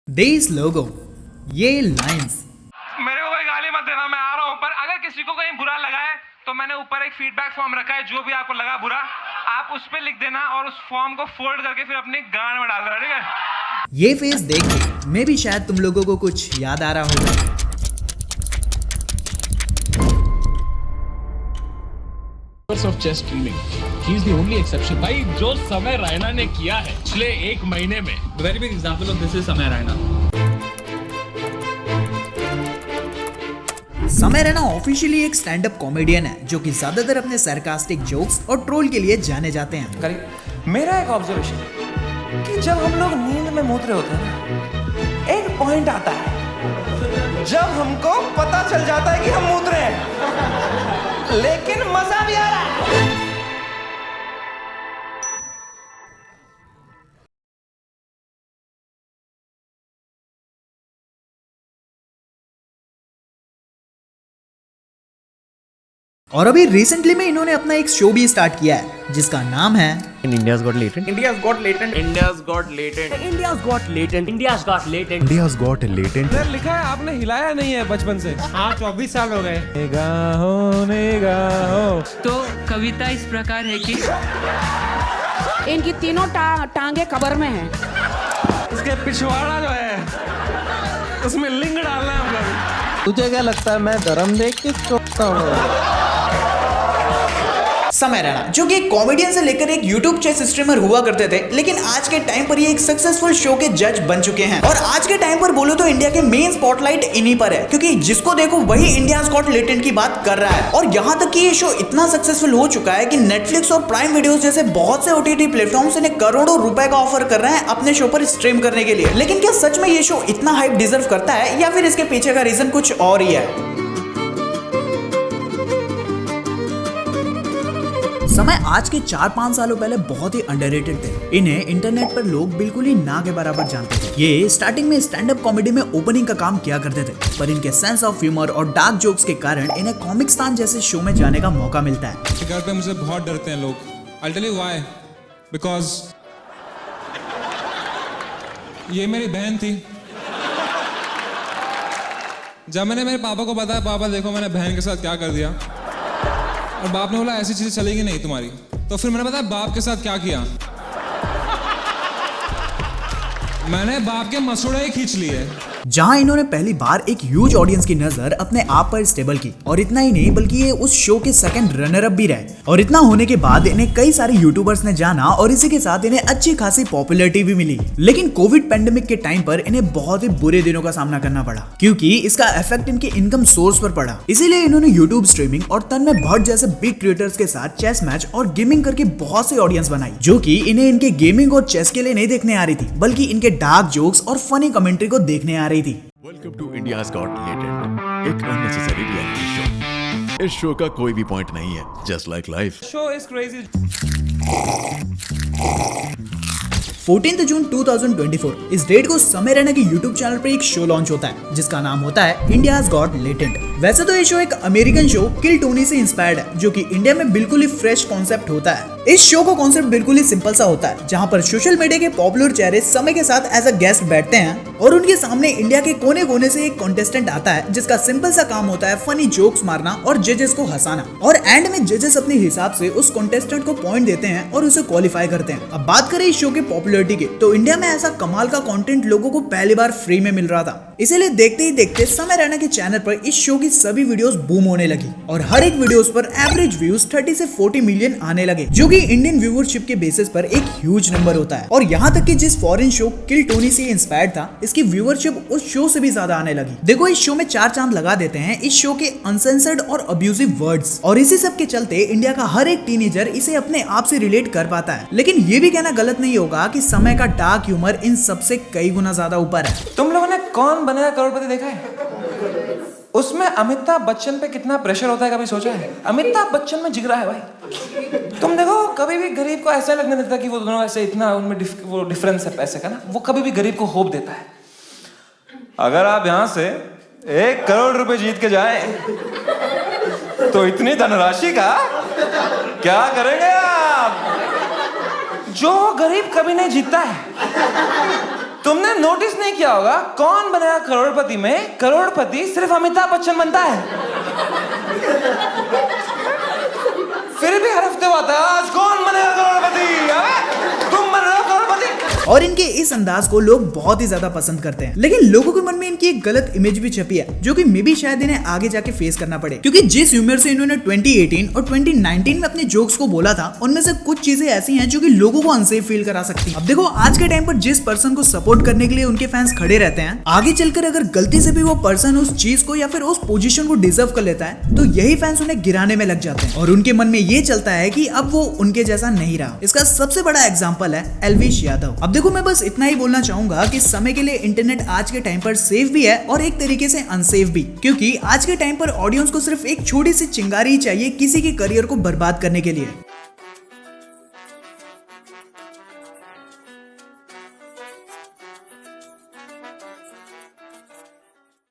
This logo, ये lines. मेरे को कोई गाली मत देना, मैं आ रहा हूँ। पर अगर किसी को कहीं बुरा लगा है तो मैंने ऊपर एक फीडबैक फॉर्म रखा है, जो भी आपको लगा बुरा आप उस पर लिख देना और उस फॉर्म को फोल्ड करके फिर अपनी गांड में डाल देना, ठीक है। ये फेस देख के मैं भी शायद तुम लोगों को कुछ याद आ रहा होगा। Of chess streaming, he is the only exception. भाई जो समय रैना ने किया है पिछले एक महीने में, very big example of this is समय रैना। समय रैना ऑफिशियली एक स्टैंड अप कॉमेडियन है जो कि ज्यादातर अपने सरकास्टिक जोक्स और ट्रोल के लिए जाने जाते हैं। मेरा एक ऑब्जर्वेशन है कि जब हम लोग नींद में मूत रहे होते हैं ना, एक पॉइंट आता है जब हमको पता चल जाता है कि हम मूत रहे हैं, लेकिन मजा भी आ रहा है। और अभी रिसेंटली में इन्होंने अपना एक शो भी स्टार्ट किया है जिसका नाम है India's Got Latent. India's got latent. India's Got Latent. India's got latent. India's Got Latent. India's Got Latent. Sir लिखा है आपने हिलाया नहीं है बचपन से। हाँ 24 साल हो गए। निगाहों तो कविता इस प्रकार है कि इनकी तीनों टांगे कब्र में हैं। इसके पिछवाड़ा जो है उसमें लिंग डालना है हम लोग। तुझे क्या लगता है मैं धर्म देख के चौंकता हूँ? समय रैना, जो कि एक कॉमेडियन से लेकर एक यूट्यूब चेस स्ट्रीमर हुआ करते थे, लेकिन आज के टाइम पर ये एक सक्सेसफुल शो के जज बन चुके हैं। और आज के टाइम पर बोलो तो इंडिया के मेन स्पॉटलाइट इन्हीं पर है, क्योंकि जिसको देखो वही इंडियाज गॉट लेटेंट की बात कर रहा है। और यहाँ तक कि ये शो इतना सक्सेसफुल हो चुका है कि नेटफ्लिक्स और प्राइम वीडियोस जैसे बहुत से OTT प्लेटफॉर्म्स इन्हें करोड़ों रुपए का ऑफर कर रहे हैं अपने शो पर स्ट्रीम करने के लिए। लेकिन क्या सच में ये शो इतना हाइप डिजर्व करता है या फिर इसके पीछे का रीजन कुछ और ही है? समय आज के 4-5 सालों पहले बहुत ही अंडररेटेड थे। इन्हें इंटरनेट पर लोग बिल्कुल ही ना के बराबर जानते थे। ये स्टार्टिंग में स्टैंड अप कॉमेडी में ओपनिंग का काम किया करते थे, पर इनके सेंस ऑफ ह्यूमर और डार्क जोक्स के कारण इन्हें कॉमिक्स्तान जैसे शो में जाने का मौका मिलता है। घर पे मुझे बहुत डरते हैं लोग। I'll tell you why. Because ये मेरी बहन थी। जब मैंने मेरे पापा को बताया, पापा देखो मैंने बहन के साथ क्या कर दिया, और बाप ने बोला ऐसी चीजें चलेगी नहीं तुम्हारी, तो फिर मैंने बताया बाप के साथ क्या किया। मैंने बाप के मसूड़े ही खींच लिए। जहां इन्होंने पहली बार एक ह्यूज ऑडियंस की नजर अपने आप पर स्टेबल की, और इतना ही नहीं बल्कि ये उस शो के सेकंड रनर अप भी रहे। और इतना होने के बाद इन्हें कई सारे यूट्यूबर्स ने जाना और इसी के साथ इन्हें अच्छी खासी पॉपुलैरिटी भी मिली। लेकिन कोविड पेंडेमिक के टाइम पर इन्हें बहुत ही बुरे दिनों का सामना करना पड़ा, क्योंकि इसका इफेक्ट इनके इनकम सोर्स पर पड़ा। इसीलिए इन्होंने यूट्यूब स्ट्रीमिंग और तन्मय भट्ट जैसे बिग क्रिएटर्स के साथ चेस मैच और गेमिंग करके बहुत सी ऑडियंस बनाई, जो कि इन्हें इनके गेमिंग और चेस के लिए नहीं देखने आ रही थी, बल्कि इनके डार्क जोक्स और फनी कमेंट्री को देखने आ रही थी। Welcome to India's Got Latent, एक अननेसेसरी रियलिटी शो। इस शो का कोई भी पॉइंट नहीं है, just like life. Show is crazy. 14 जून 2024 इस डेट को समय रैना के यूट्यूब चैनल पर एक शो लॉन्च होता है जिसका नाम होता है इंडियाज गॉट लेटेंट। वैसे तो ये शो एक अमेरिकन शो किल टोनी से इंस्पायर्ड है, जो कि इंडिया में बिल्कुल ही फ्रेश कॉन्सेप्ट होता है। इस शो का कॉन्सेप्ट बिल्कुल ही सिंपल सा होता है, जहां पर सोशल मीडिया के पॉपुलर चेहरे समय के साथ एज अ गेस्ट बैठते हैं और उनके सामने इंडिया के कोने कोने से एक कॉन्टेस्टेंट आता है जिसका सिंपल सा काम होता है फनी जोक्स मारना और जजेस को हंसाना। और एंड में जजेस अपने हिसाब से उस कॉन्टेस्टेंट को पॉइंट देते हैं और उसे क्वालिफाई करते हैं। अब बात करें इस शो के पॉपुलैरिटी की, तो इंडिया में ऐसा कमाल का कंटेंट लोगों को पहली बार फ्री में मिल रहा था। इसीलिए देखते ही देखते समय रैना के चैनल पर इस शो की सभी वीडियोस बूम होने लगी और हर एक वीडियोस पर एवरेज व्यूज 30 से 40 मिलियन आने लगे, जो कि इंडियन व्यूअरशिप के बेसिस पर एक ह्यूज नंबर होता है। और यहाँ तक कि जिस फॉरेन शो किल टोनी से इंस्पायर्ड था, इसकी व्यूअरशिप उस शो से भी ज्यादा आने लगी। देखो इस शो में 4 चांद लगा देते हैं इस शो के अनसेंसर्ड और अब्यूजिव वर्ड्स, और इसी सब के चलते इंडिया का हर एक टीनेजर इसे अपने आप से रिलेट कर पाता है। लेकिन ये भी कहना गलत नहीं होगा कि समय का डार्क ह्यूमर इन सबसे कई गुना ज्यादा ऊपर है। तुम लोगों ने कौन बनेगा करोड़पति देखा है? उसमें अमिताभ बच्चन पे कितना प्रेशर होता है, कभी सोचा है? अमिताभ बच्चन में जिगरा है भाई। तुम देखो कभी भी गरीब को ऐसा लगने देता कि वो दोनों ऐसे इतना उनमें वो डिफरेंस है पैसे का ना, वो कभी भी गरीब को होप देता है। अगर आप यहाँ से 1 करोड़ रुपए जीत के जाएं, तो इतनी धनराशि का क्या करेंगे आप? जो गरीब कभी नहीं जीतता है तुमने नोटिस नहीं किया होगा कौन बनेगा करोड़पति में करोड़पति सिर्फ अमिताभ बच्चन बनता है। फिर भी हर हफ्ते आता है आज कौन बनेगा करोड़पति। तुम बन रहे हो करोड़पति। और इनके इस अंदाज को लोग बहुत ही ज्यादा पसंद करते हैं, लेकिन लोगों के मन में इनकी एक गलत इमेज भी छपी है जो कि मे बी शायद इन्हें आगे जाके फेस करना पड़े, क्योंकि जिस ह्यूमर से इन्होंने 2018 और 2019 में अपने जोक्स को बोला था उनमें से कुछ चीजें ऐसी हैं जो कि लोगों को अनसेफ फील करा सकती हैं। अब देखो आज के टाइम पर जिस पर्सन को सपोर्ट करने के लिए उनके फैंस खड़े रहते हैं, आगे चलकर अगर गलती से भी वो पर्सन उस चीज को या फिर उस पोजीशन को डिजर्व कर लेता है तो यही फैंस उन्हें गिराने में लग जाते हैं और उनके मन में ये चलता है कि अब वो उनके जैसा नहीं रहा। इसका सबसे बड़ा एग्जांपल है एल्विश यादव। अब देखो मैं बस इतना ही बोलना चाहूंगा कि समय के लिए इंटरनेट आज के टाइम पर सेफ भी है और एक तरीके से अनसेफ भी, क्योंकि आज के टाइम पर ऑडियंस को सिर्फ एक छोटी सी चिंगारी चाहिए किसी के करियर को बर्बाद करने के लिए।